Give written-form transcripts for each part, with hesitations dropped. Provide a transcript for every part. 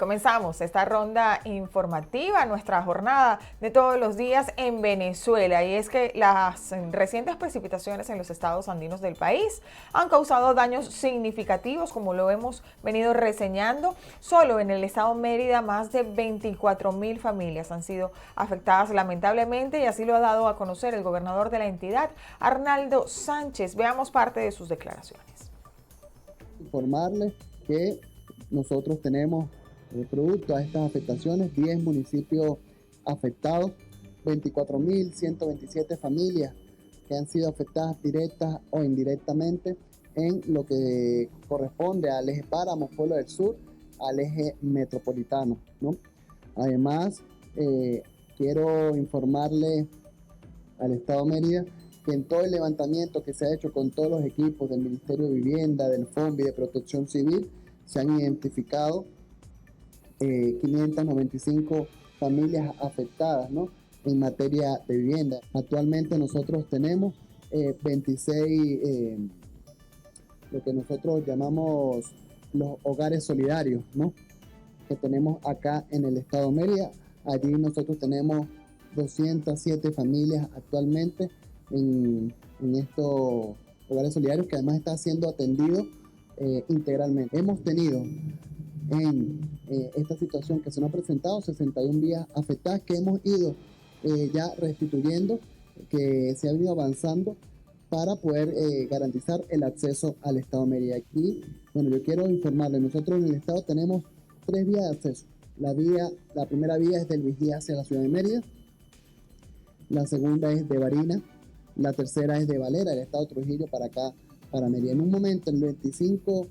Comenzamos esta ronda informativa, nuestra jornada de todos los días en Venezuela. Y es que las recientes precipitaciones en los estados andinos del país han causado daños significativos, como lo hemos venido reseñando. Solo en el estado Mérida, más de 24,000 familias han sido afectadas lamentablemente, y así lo ha dado a conocer el gobernador de la entidad, Arnaldo Sánchez. Veamos parte de sus declaraciones. Informarles que nosotros tenemos, producto a estas afectaciones, 10 municipios afectados, 24.127 familias que han sido afectadas directas o indirectamente en lo que corresponde al eje Páramo, Pueblo del Sur, al eje metropolitano, ¿no? Además, quiero informarle al Estado Mérida que en todo el levantamiento que se ha hecho con todos los equipos del Ministerio de Vivienda, del FONVI, de Protección Civil, se han identificado 595 familias afectadas, ¿no?, en materia de vivienda. Actualmente nosotros tenemos 26, lo que nosotros llamamos los hogares solidarios, ¿no?, que tenemos acá en el estado de Mérida. Allí nosotros tenemos 207 familias actualmente en estos hogares solidarios, que además está siendo atendido integralmente. Hemos tenido en esta situación que se nos ha presentado 61 vías afectadas que hemos ido ya restituyendo, que se ha ido avanzando para poder garantizar el acceso al estado de Mérida. Aquí, bueno, yo quiero informarles, nosotros en el estado tenemos 3 vías de acceso. La primera vía es del Vigía hacia la ciudad de Mérida, la segunda es de Barinas, la tercera es de Valera, el estado de Trujillo, para acá, para Mérida. En un momento, el 25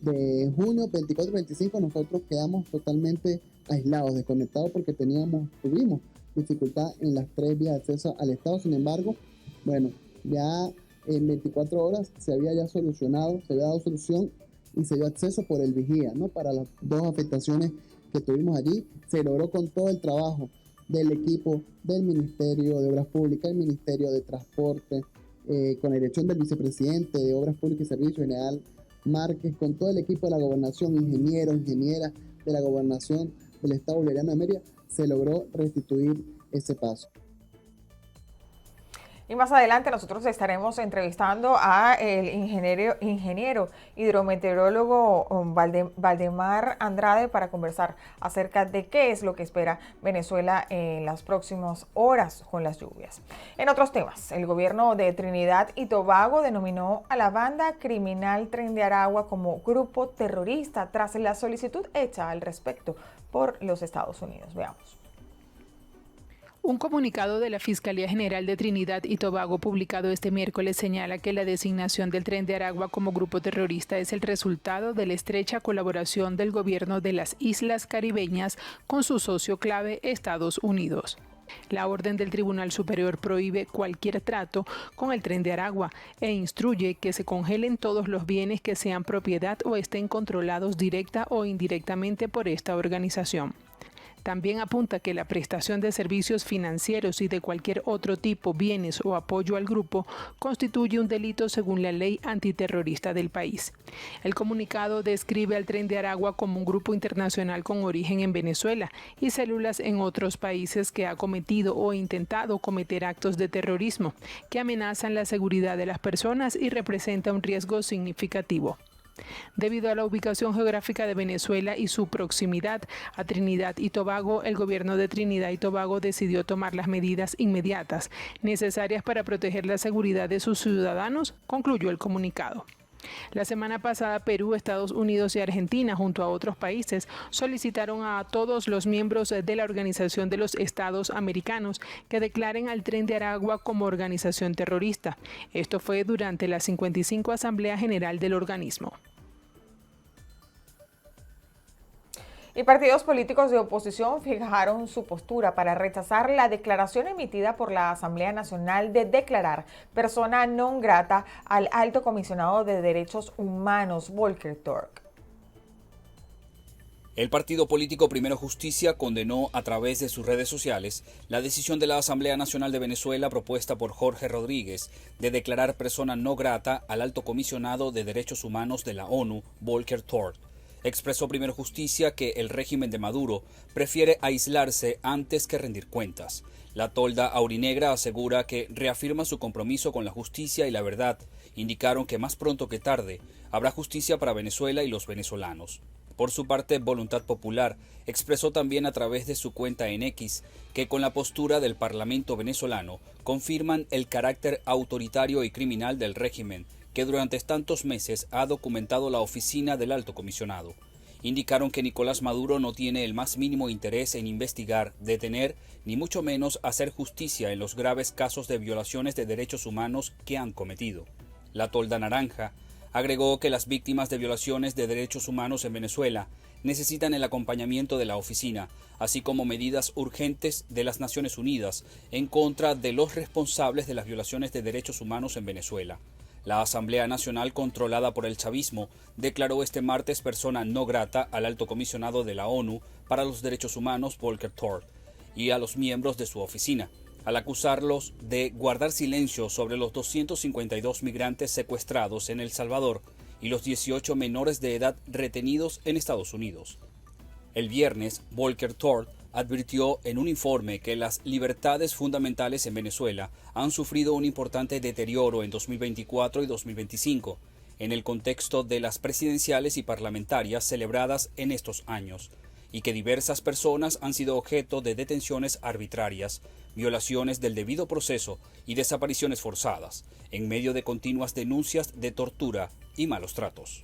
de junio, 24 y 25, nosotros quedamos totalmente aislados, desconectados, porque tuvimos dificultad en las 3 vías de acceso al estado. Sin embargo, bueno, ya en 24 horas se había dado solución y se dio acceso por el Vigía, ¿no?, para las 2 afectaciones que tuvimos allí. Se logró con todo el trabajo del equipo del Ministerio de Obras Públicas, el Ministerio de Transporte, con la dirección del vicepresidente de Obras Públicas y Servicios, General Márquez, con todo el equipo de la gobernación, ingenieros, ingenieras de la gobernación del estado bolivariano de Mérida, se logró restituir ese paso. Y más adelante nosotros estaremos entrevistando a el ingeniero hidrometeorólogo Valdemar Andrade para conversar acerca de qué es lo que espera Venezuela en las próximas horas con las lluvias. En otros temas, el gobierno de Trinidad y Tobago denominó a la banda criminal Tren de Aragua como grupo terrorista tras la solicitud hecha al respecto por los Estados Unidos. Veamos. Un comunicado de la Fiscalía General de Trinidad y Tobago publicado este miércoles señala que la designación del Tren de Aragua como grupo terrorista es el resultado de la estrecha colaboración del gobierno de las Islas Caribeñas con su socio clave, Estados Unidos. La orden del Tribunal Superior prohíbe cualquier trato con el Tren de Aragua e instruye que se congelen todos los bienes que sean propiedad o estén controlados directa o indirectamente por esta organización. También apunta que la prestación de servicios financieros y de cualquier otro tipo, bienes o apoyo al grupo, constituye un delito según la ley antiterrorista del país. El comunicado describe al Tren de Aragua como un grupo internacional con origen en Venezuela y células en otros países que ha cometido o intentado cometer actos de terrorismo que amenazan la seguridad de las personas y representa un riesgo significativo. Debido a la ubicación geográfica de Venezuela y su proximidad a Trinidad y Tobago, el gobierno de Trinidad y Tobago decidió tomar las medidas inmediatas necesarias para proteger la seguridad de sus ciudadanos, concluyó el comunicado. La semana pasada, Perú, Estados Unidos y Argentina, junto a otros países, solicitaron a todos los miembros de la Organización de los Estados Americanos que declaren al Tren de Aragua como organización terrorista. Esto fue durante la 55 Asamblea General del organismo. Y partidos políticos de oposición fijaron su postura para rechazar la declaración emitida por la Asamblea Nacional de declarar persona non grata al alto comisionado de Derechos Humanos, Volker Turk. El partido político Primero Justicia condenó a través de sus redes sociales la decisión de la Asamblea Nacional de Venezuela propuesta por Jorge Rodríguez de declarar persona no grata al alto comisionado de Derechos Humanos de la ONU, Volker Turk. Expresó Primero Justicia que el régimen de Maduro prefiere aislarse antes que rendir cuentas. La tolda aurinegra asegura que reafirma su compromiso con la justicia y la verdad. Indicaron que más pronto que tarde habrá justicia para Venezuela y los venezolanos. Por su parte, Voluntad Popular expresó también a través de su cuenta en X que con la postura del Parlamento venezolano confirman el carácter autoritario y criminal del régimen que durante tantos meses ha documentado la oficina del Alto Comisionado. Indicaron que Nicolás Maduro no tiene el más mínimo interés en investigar, detener, ni mucho menos hacer justicia en los graves casos de violaciones de derechos humanos que han cometido. La tolda naranja agregó que las víctimas de violaciones de derechos humanos en Venezuela necesitan el acompañamiento de la oficina, así como medidas urgentes de las Naciones Unidas en contra de los responsables de las violaciones de derechos humanos en Venezuela. La Asamblea Nacional, controlada por el chavismo, declaró este martes persona no grata al alto comisionado de la ONU para los Derechos Humanos, Volker Turk, y a los miembros de su oficina, al acusarlos de guardar silencio sobre los 252 migrantes secuestrados en El Salvador y los 18 menores de edad retenidos en Estados Unidos. El viernes, Volker Turk advirtió en un informe que las libertades fundamentales en Venezuela han sufrido un importante deterioro en 2024 y 2025, en el contexto de las presidenciales y parlamentarias celebradas en estos años, y que diversas personas han sido objeto de detenciones arbitrarias, violaciones del debido proceso y desapariciones forzadas, en medio de continuas denuncias de tortura y malos tratos.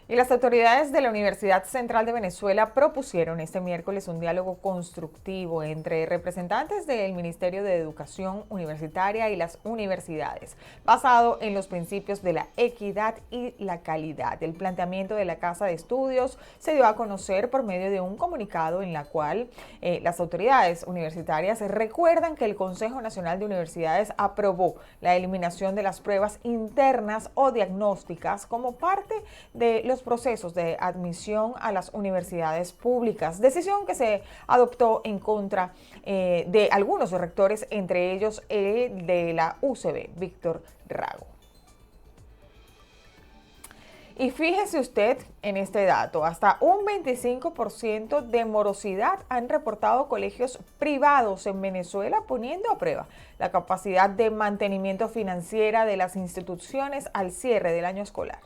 Y las autoridades de la Universidad Central de Venezuela propusieron este miércoles un diálogo constructivo entre representantes del Ministerio de Educación Universitaria y las universidades, basado en los principios de la equidad y la calidad. El planteamiento de la Casa de Estudios se dio a conocer por medio de un comunicado en la cual las autoridades universitarias recuerdan que el Consejo Nacional de Universidades aprobó la eliminación de las pruebas internas o diagnósticas como parte de los procesos de admisión a las universidades públicas, decisión que se adoptó en contra de algunos rectores, entre ellos el de la UCB, Víctor Rago. Y fíjese usted en este dato, hasta un 25% de morosidad han reportado colegios privados en Venezuela, poniendo a prueba la capacidad de mantenimiento financiera de las instituciones al cierre del año escolar.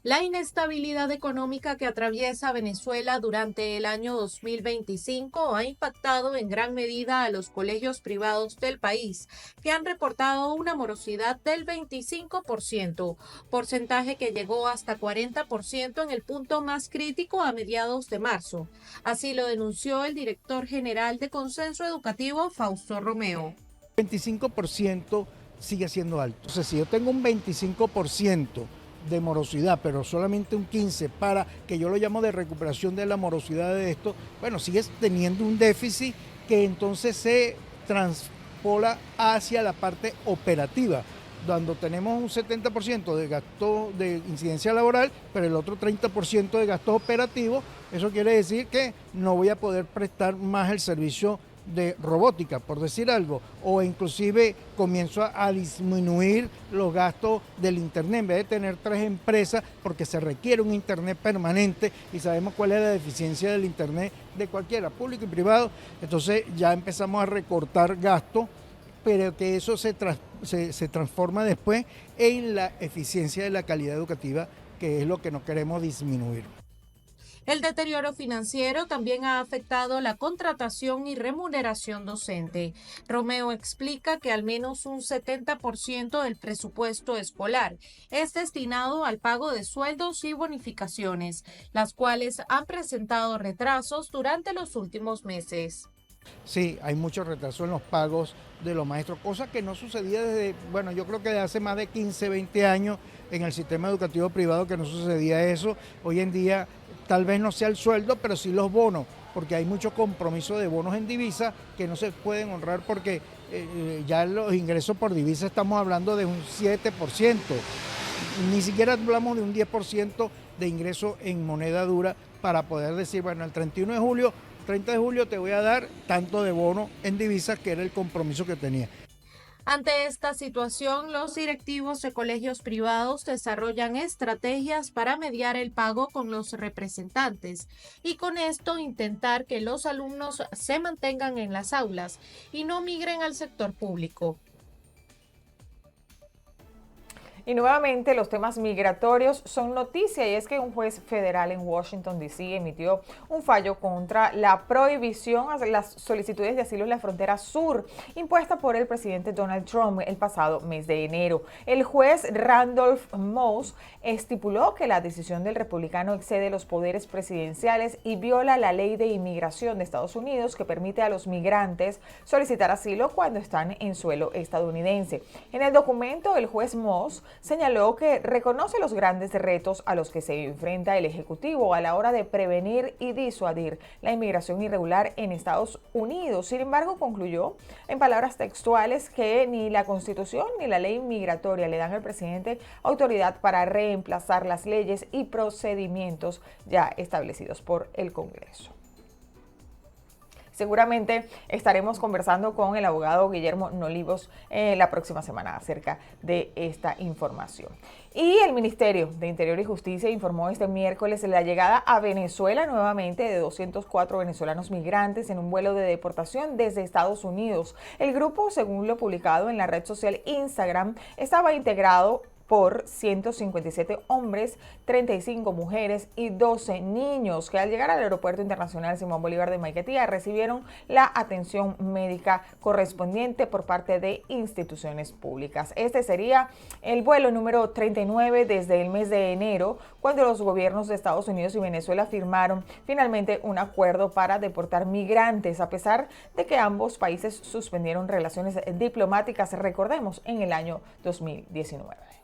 La inestabilidad económica que atraviesa Venezuela durante el año 2025 ha impactado en gran medida a los colegios privados del país, que han reportado una morosidad del 25%, porcentaje que llegó hasta 40% en el punto más crítico a mediados de marzo. Así lo denunció el director general de Consenso Educativo, Fausto Romeo. 25% sigue siendo alto. O sea, si yo tengo un 25% de morosidad, pero solamente un 15% para, que yo lo llamo de recuperación de la morosidad de esto, bueno, sigues teniendo un déficit que entonces se transpola hacia la parte operativa, cuando tenemos un 70% de gasto de incidencia laboral, pero el otro 30% de gastos operativos. Eso quiere decir que no voy a poder prestar más el servicio de robótica, por decir algo, o inclusive comienzo a disminuir los gastos del internet, en vez de tener 3 empresas, porque se requiere un internet permanente y sabemos cuál es la deficiencia del internet de cualquiera, público y privado. Entonces ya empezamos a recortar gastos, pero que eso se transforma después en la eficiencia de la calidad educativa, que es lo que no queremos disminuir. El deterioro financiero también ha afectado la contratación y remuneración docente. Romeo explica que al menos un 70% del presupuesto escolar es destinado al pago de sueldos y bonificaciones, las cuales han presentado retrasos durante los últimos meses. Sí, hay mucho retraso en los pagos de los maestros, cosa que no sucedía desde, bueno, yo creo que de hace más de 15, 20 años en el sistema educativo privado, que no sucedía eso. Hoy en día tal vez no sea el sueldo, pero sí los bonos, porque hay mucho compromiso de bonos en divisa que no se pueden honrar, porque ya los ingresos por divisa estamos hablando de un 7%, ni siquiera hablamos de un 10% de ingreso en moneda dura para poder decir, bueno, el 30 de julio te voy a dar tanto de bono en divisas, que era el compromiso que tenía. Ante esta situación, los directivos de colegios privados desarrollan estrategias para mediar el pago con los representantes y con esto intentar que los alumnos se mantengan en las aulas y no migren al sector público. Y nuevamente los temas migratorios son noticia, y es que un juez federal en Washington, D.C. emitió un fallo contra la prohibición a las solicitudes de asilo en la frontera sur impuesta por el presidente Donald Trump el pasado mes de enero. El juez Randolph Moss estipuló que la decisión del republicano excede los poderes presidenciales y viola la ley de inmigración de Estados Unidos, que permite a los migrantes solicitar asilo cuando están en suelo estadounidense. En el documento, el juez Moss señaló que reconoce los grandes retos a los que se enfrenta el Ejecutivo a la hora de prevenir y disuadir la inmigración irregular en Estados Unidos. Sin embargo, concluyó en palabras textuales que ni la Constitución ni la ley migratoria le dan al presidente autoridad para reemplazar las leyes y procedimientos ya establecidos por el Congreso. Seguramente estaremos conversando con el abogado Guillermo Nolivos la próxima semana acerca de esta información. Y el Ministerio de Interior y Justicia informó este miércoles la llegada a Venezuela nuevamente de 204 venezolanos migrantes en un vuelo de deportación desde Estados Unidos. El grupo, según lo publicado en la red social Instagram, estaba integrado por 157 hombres, 35 mujeres y 12 niños que al llegar al Aeropuerto Internacional Simón Bolívar de Maiquetía recibieron la atención médica correspondiente por parte de instituciones públicas. Este sería el vuelo número 39 desde el mes de enero, cuando los gobiernos de Estados Unidos y Venezuela firmaron finalmente un acuerdo para deportar migrantes, a pesar de que ambos países suspendieron relaciones diplomáticas, recordemos, en el año 2019.